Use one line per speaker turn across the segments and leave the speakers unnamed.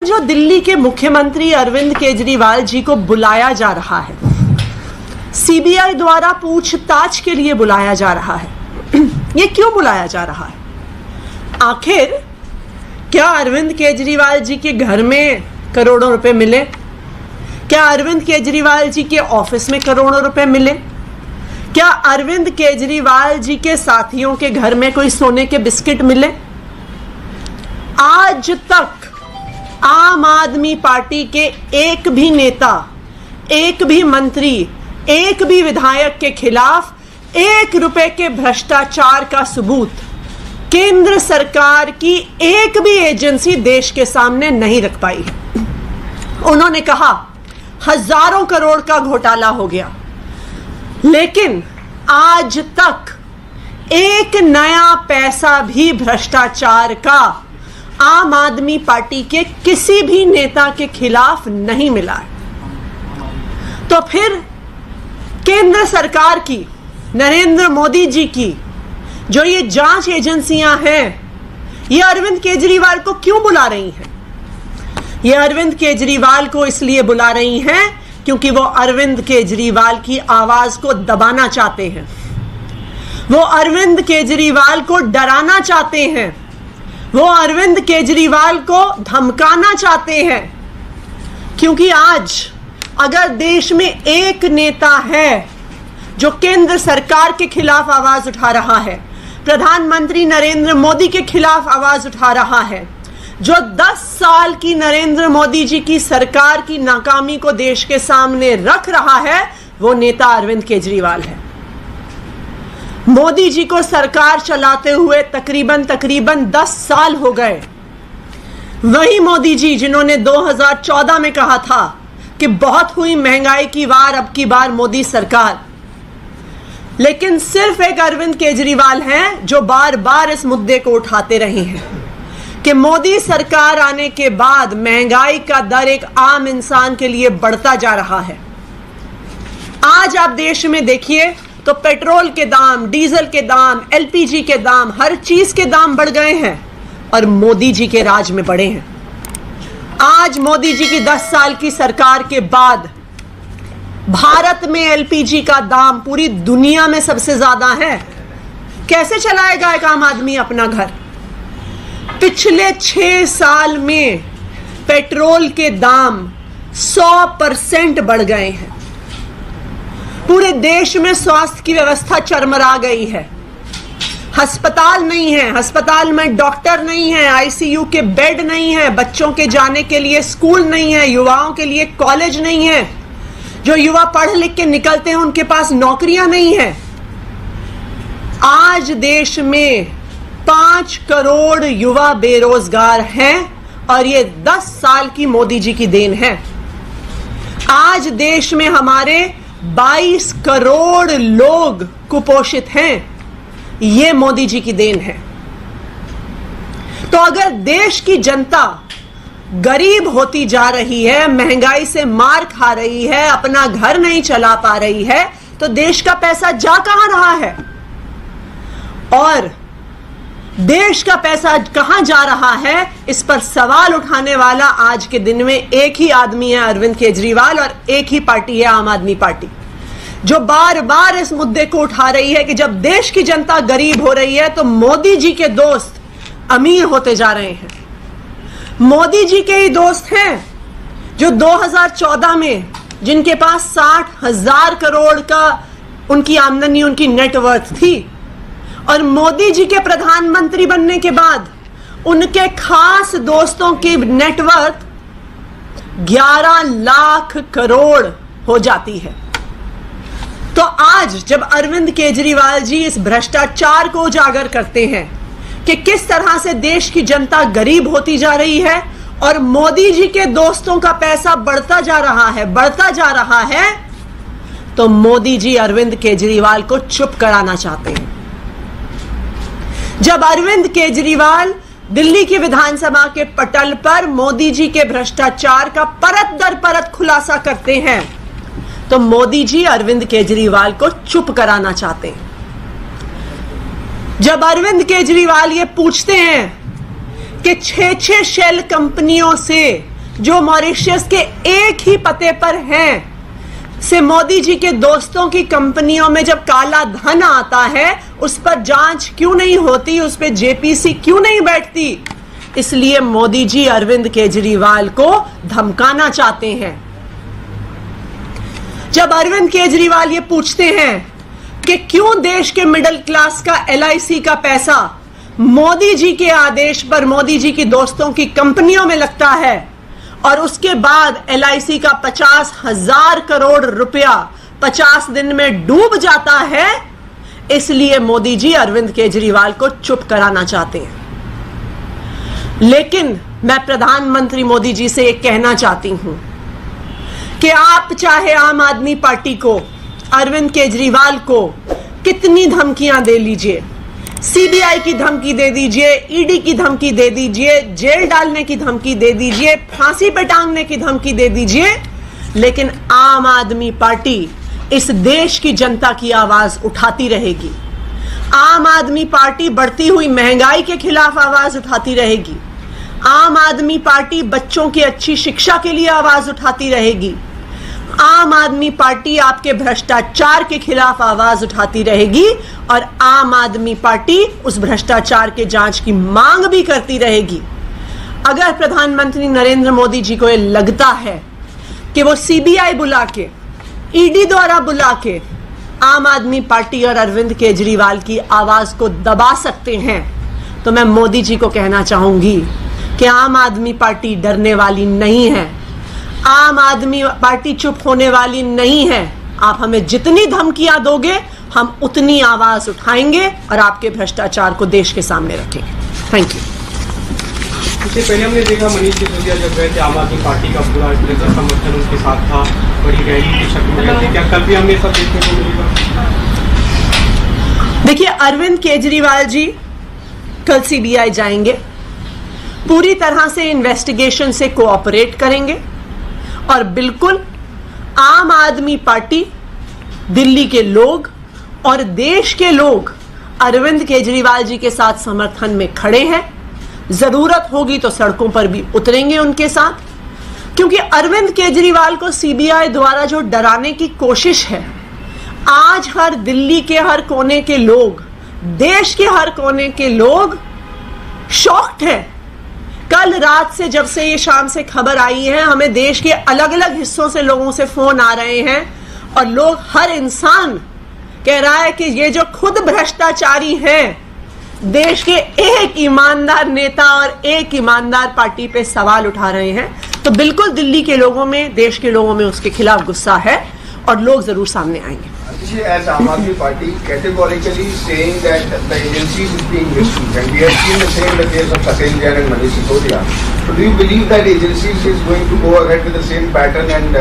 जो दिल्ली के मुख्यमंत्री अरविंद केजरीवाल जी को बुलाया जा रहा है, सीबीआई द्वारा पूछताछ के लिए बुलाया जा रहा है, ये क्यों बुलाया जा रहा है? आखिर क्या अरविंद केजरीवाल जी के घर में करोड़ों रुपए मिले? क्या अरविंद केजरीवाल जी के ऑफिस में करोड़ों रुपए मिले? क्या अरविंद केजरीवाल जी के साथियों के घर में कोई सोने के बिस्किट मिले? आज तक आम आदमी पार्टी के एक भी नेता, एक भी मंत्री, एक भी विधायक के खिलाफ 1 रुपए के भ्रष्टाचार का सबूत केंद्र सरकार की एक भी एजेंसी देश के सामने नहीं रख पाई है। उन्होंने कहा हजारों करोड़ का घोटाला हो गया, लेकिन आज तक एक नया पैसा भी भ्रष्टाचार का आम आदमी पार्टी के किसी भी नेता के खिलाफ नहीं मिला है। तो फिर केंद्र सरकार की, नरेंद्र मोदी जी की जो ये जांच एजेंसियां हैं, ये अरविंद केजरीवाल को क्यों बुला रही हैं? ये अरविंद केजरीवाल को इसलिए बुला रही हैं क्योंकि वो अरविंद केजरीवाल की आवाज को दबाना चाहते हैं, वो अरविंद केजरीवाल को डराना चाहते हैं, वो अरविंद केजरीवाल को धमकाना चाहते हैं। क्योंकि आज अगर देश में एक नेता है जो केंद्र सरकार के खिलाफ आवाज उठा रहा है, प्रधानमंत्री नरेंद्र मोदी के खिलाफ आवाज उठा रहा है, जो 10 साल की नरेंद्र मोदी जी की सरकार की नाकामी को देश के सामने रख रहा है, वो नेता अरविंद केजरीवाल है। मोदी जी को सरकार चलाते हुए तकरीबन 10 साल हो गए। वही मोदी जी जिन्होंने 2014 में कहा था कि बहुत हुई महंगाई की वार, अब की बार मोदी सरकार। लेकिन सिर्फ एक अरविंद केजरीवाल हैं जो बार बार इस मुद्दे को उठाते रहे हैं कि मोदी सरकार आने के बाद महंगाई का दर एक आम इंसान के लिए बढ़ता जा रहा है। आज आप देश में देखिए तो पेट्रोल के दाम, डीजल के दाम, एलपीजी के दाम, हर चीज के दाम बढ़ गए हैं और मोदी जी के राज में बढ़े हैं। आज मोदी जी की 10 साल की सरकार के बाद भारत में एलपीजी का दाम पूरी दुनिया में सबसे ज्यादा है। कैसे चलाएगा एक आम आदमी अपना घर? पिछले 6 साल में पेट्रोल के दाम 100% बढ़ गए हैं। पूरे देश में स्वास्थ्य की व्यवस्था चरमरा गई है। अस्पताल नहीं है, अस्पताल में डॉक्टर नहीं है, आईसीयू के बेड नहीं है, बच्चों के जाने के लिए स्कूल नहीं है, युवाओं के लिए कॉलेज नहीं है, जो युवा पढ़ लिख के निकलते हैं उनके पास नौकरियां नहीं है। आज देश में 5 करोड़ युवा बेरोजगार हैं और ये 10 साल की मोदी जी की देन है। आज देश में हमारे 22 करोड़ लोग कुपोषित हैं, ये मोदी जी की देन है। तो अगर देश की जनता गरीब होती जा रही है, महंगाई से मार खा रही है, अपना घर नहीं चला पा रही है, तो देश का पैसा जा कहां रहा है? और देश का पैसा कहां जा रहा है, इस पर सवाल उठाने वाला आज के दिन में एक ही आदमी है, अरविंद केजरीवाल, और एक ही पार्टी है, आम आदमी पार्टी, जो बार बार इस मुद्दे को उठा रही है कि जब देश की जनता गरीब हो रही है तो मोदी जी के दोस्त अमीर होते जा रहे हैं। मोदी जी के ही दोस्त हैं जो 2014 में जिनके पास 60,000 करोड़ का उनकी आमदनी, उनकी नेटवर्थ थी, और मोदी जी के प्रधानमंत्री बनने के बाद उनके खास दोस्तों की नेटवर्थ 11 लाख करोड़ हो जाती है। तो आज जब अरविंद केजरीवाल जी इस भ्रष्टाचार को उजागर करते हैं कि किस तरह से देश की जनता गरीब होती जा रही है और मोदी जी के दोस्तों का पैसा बढ़ता जा रहा है, तो मोदी जी अरविंद केजरीवाल को चुप कराना चाहते हैं। जब अरविंद केजरीवाल दिल्ली की विधानसभा के पटल पर मोदी जी के भ्रष्टाचार का परत दर परत खुलासा करते हैं, तो मोदी जी अरविंद केजरीवाल को चुप कराना चाहते हैं। जब अरविंद केजरीवाल ये पूछते हैं कि 6 शेल कंपनियों से जो मॉरिशस के एक ही पते पर हैं, से मोदी जी के दोस्तों की कंपनियों में जब काला धन आता है उस पर जांच क्यों नहीं होती, उस पर जेपीसी क्यों नहीं बैठती? इसलिए मोदी जी अरविंद केजरीवाल को धमकाना चाहते हैं। जब अरविंद केजरीवाल ये पूछते हैं कि क्यों देश के मिडिल क्लास का LIC का पैसा मोदी जी के आदेश पर मोदी जी की दोस्तों की कंपनियों में लगता है और उसके बाद LIC का 50,000 करोड़ रुपया 50 दिन में डूब जाता है, इसलिए मोदी जी अरविंद केजरीवाल को चुप कराना चाहते हैं। लेकिन मैं प्रधानमंत्री मोदी जी से एक कहना चाहती हूं कि आप चाहे आम आदमी पार्टी को, अरविंद केजरीवाल को कितनी धमकियां दे लीजिए, CBI की धमकी दे दीजिए, ED की धमकी दे दीजिए, जेल डालने की धमकी दे दीजिए, फांसी पे टांगने की धमकी दे दीजिए, लेकिन आम आदमी पार्टी इस देश की जनता की आवाज उठाती रहेगी। आम आदमी पार्टी बढ़ती हुई महंगाई के खिलाफ आवाज उठाती रहेगी। आम आदमी पार्टी बच्चों की अच्छी शिक्षा के लिए आवाज उठाती रहेगी। आम आदमी पार्टी आपके भ्रष्टाचार के खिलाफ आवाज उठाती रहेगी और आम आदमी पार्टी उस भ्रष्टाचार के जांच की मांग भी करती रहेगी। अगर प्रधानमंत्री नरेंद्र मोदी जी को यह लगता है कि वो CBI बुला के, ED द्वारा बुला के आम आदमी पार्टी और अरविंद केजरीवाल की आवाज को दबा सकते हैं, तो मैं मोदी जी को कहना चाहूंगी कि आम आदमी पार्टी डरने वाली नहीं है, आम आदमी पार्टी चुप होने वाली नहीं है। आप हमें जितनी धमकियां दोगे हम उतनी आवाज उठाएंगे और आपके भ्रष्टाचार को देश के सामने रखेंगे। Thank you.
इससे पहले हमने देखा मनीष सिसोदिया जब गए थे आम आदमी पार्टी का पूरा समर्थन उनके साथ था, बड़ी रैली की शक्ल में गए थे, क्या कल भी हमने सब देखने को मिलेगा?
देखिए, अरविंद केजरीवाल जी कल CBI जाएंगे, पूरी तरह से इन्वेस्टिगेशन से कोऑपरेट करेंगे और बिल्कुल आम आदमी पार्टी, दिल्ली के लोग और देश के लोग अरविंद केजरीवाल जी के साथ समर्थन में खड़े हैं। जरूरत होगी तो सड़कों पर भी उतरेंगे उनके साथ, क्योंकि अरविंद केजरीवाल को CBI द्वारा जो डराने की कोशिश है, आज हर दिल्ली के हर कोने के लोग, देश के हर कोने के लोग शॉक्ड हैं। कल रात से, जब से ये शाम से खबर आई है, हमें देश के अलग अलग हिस्सों से लोगों से फोन आ रहे हैं और लोग, हर इंसान कह रहा है कि ये जो खुद भ्रष्टाचारी हैं, देश के एक ईमानदार नेता और एक ईमानदार पार्टी पे सवाल उठा रहे हैं। तो बिल्कुल दिल्ली के लोगों में, देश के लोगों में उसके खिलाफ गुस्सा है और लोग जरूर सामने आएंगे।
As Aam Aadmi Party categorically saying that the agencies is being misused, and we have seen the same in the case of Satel Jain and Manish Sisodia. So do you believe that agencies is going to go ahead with the same pattern and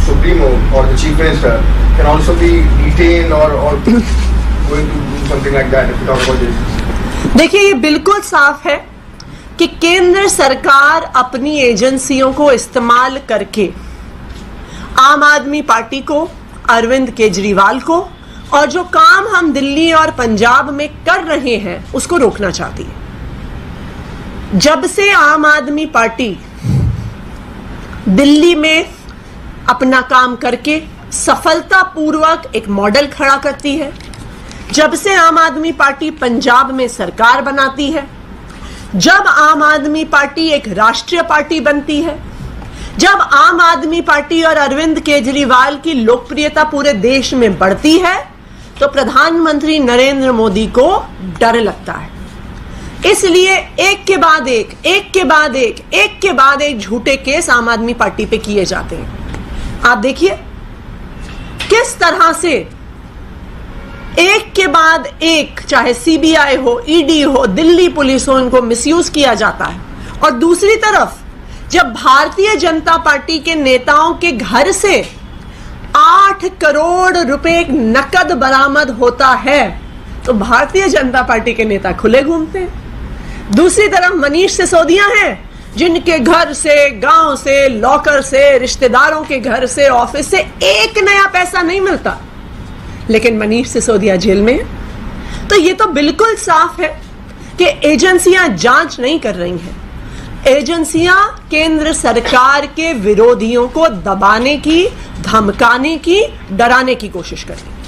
Supremo or the Chief Minister can also be detained or going to do something like that if we talk about agencies?
देखिए, ये बिल्कुल साफ है कि केंद्र सरकार अपनी एजेंसियों को इस्तेमाल करके आम आदमी पार्टी को, अरविंद केजरीवाल को और जो काम हम दिल्ली और पंजाब में कर रहे हैं उसको रोकना चाहती है। जब से आम आदमी पार्टी दिल्ली में अपना काम करके सफलतापूर्वक एक मॉडल खड़ा करती है, जब से आम आदमी पार्टी पंजाब में सरकार बनाती है, जब आम आदमी पार्टी एक राष्ट्रीय पार्टी बनती है, जब आम आदमी पार्टी और अरविंद केजरीवाल की लोकप्रियता पूरे देश में बढ़ती है, तो प्रधानमंत्री नरेंद्र मोदी को डर लगता है। इसलिए एक के बाद एक, एक के बाद एक, एक के बाद एक झूठे केस आम आदमी पार्टी पे किए जाते हैं। आप देखिए किस तरह से एक के बाद एक, चाहे CBI हो, ED हो, दिल्ली पुलिस हो, इनको मिसयूज किया जाता है। और दूसरी तरफ जब भारतीय जनता पार्टी के नेताओं के घर से 8 करोड़ रुपए नकद बरामद होता है, तो भारतीय जनता पार्टी के नेता खुले घूमते हैं। दूसरी तरफ मनीष सिसोदिया हैं, जिनके घर से, गांव से, लॉकर से, रिश्तेदारों के घर से, ऑफिस से एक नया पैसा नहीं मिलता, लेकिन मनीष सिसोदिया जेल में है। तो ये तो बिल्कुल साफ है कि एजेंसियां जांच नहीं कर रही हैं। एजेंसियां केंद्र सरकार के विरोधियों को दबाने की, धमकाने की, डराने की कोशिश करती हैं।